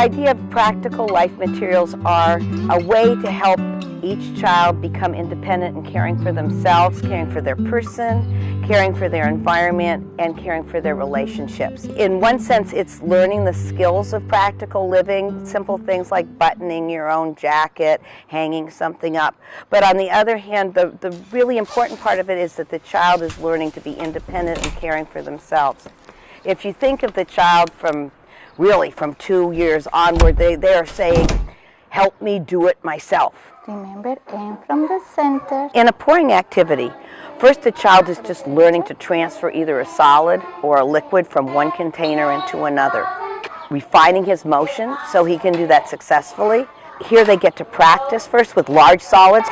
idea of practical life materials are a way to help each child become independent and caring for themselves, caring for their person, caring for their environment, and caring for their relationships. In one sense, it's learning the skills of practical living, simple things like buttoning your own jacket, hanging something up. But on the other hand, the really important part of it is that the child is learning to be independent and caring for themselves. If you think of the child from 2 years onward, they are saying, help me do it myself. Remember, aim from the center. In a pouring activity, first the child is just learning to transfer either a solid or a liquid from one container into another, refining his motion so he can do that successfully. Here they get to practice first with large solids.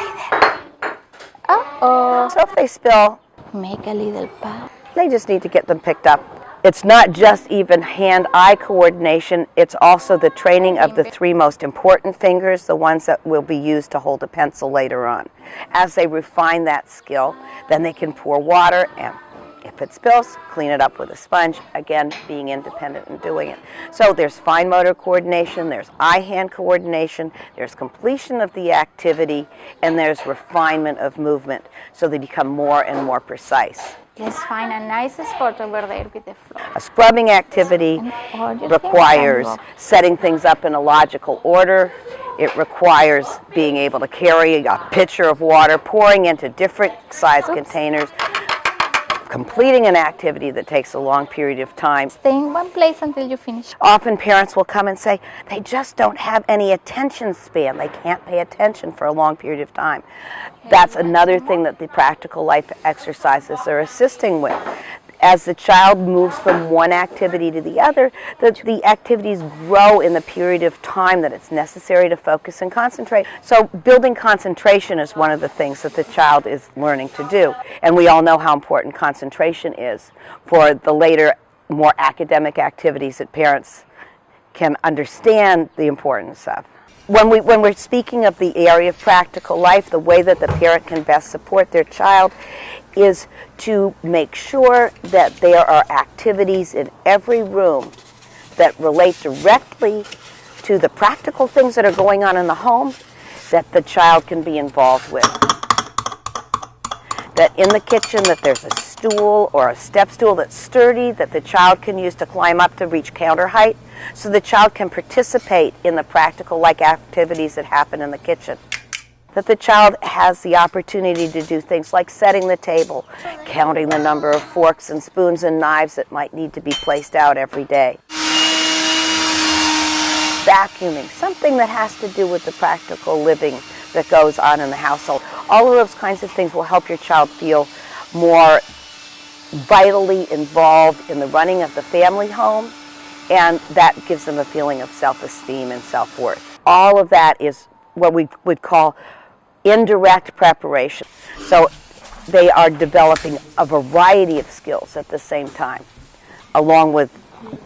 Uh-oh. So if they spill, Make a little path. they just need to get them picked up. It's not just even hand-eye coordination, it's also the training of the 3 most important fingers, the ones that will be used to hold a pencil later on. As they refine that skill, then they can pour water, and if it spills, clean it up with a sponge, again, being independent and doing it. So there's fine motor coordination, there's eye-hand coordination, there's completion of the activity, and there's refinement of movement, so they become more and more precise. Let's find a nice spot over there with the floor. A scrubbing activity requires setting things up in a logical order. It requires being able to carry a pitcher of water, pouring into different size containers, completing an activity that takes a long period of time. Stay in one place until you finish. Often parents will come and say, they just don't have any attention span. They can't pay attention for a long period of time. That's another thing that the practical life exercises are assisting with. As the child moves from one activity to the other, the activities grow in the period of time that it's necessary to focus and concentrate. So building concentration is one of the things that the child is learning to do. And we all know how important concentration is for the later, more academic activities that parents can understand the importance of. When we're speaking of the area of practical life, the way that the parent can best support their child is to make sure that there are activities in every room that relate directly to the practical things that are going on in the home that the child can be involved with. That in the kitchen that there's a stool or a step stool that's sturdy that the child can use to climb up to reach counter height, so the child can participate in the practical like activities that happen in the kitchen. That the child has the opportunity to do things like setting the table, counting the number of forks and spoons and knives that might need to be placed out every day. Vacuuming, something that has to do with the practical living that goes on in the household. All of those kinds of things will help your child feel more vitally involved in the running of the family home, and that gives them a feeling of self-esteem and self-worth. All of that is what we would call indirect preparation. So they are developing a variety of skills at the same time, along with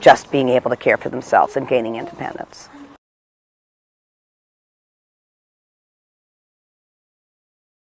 just being able to care for themselves and gaining independence.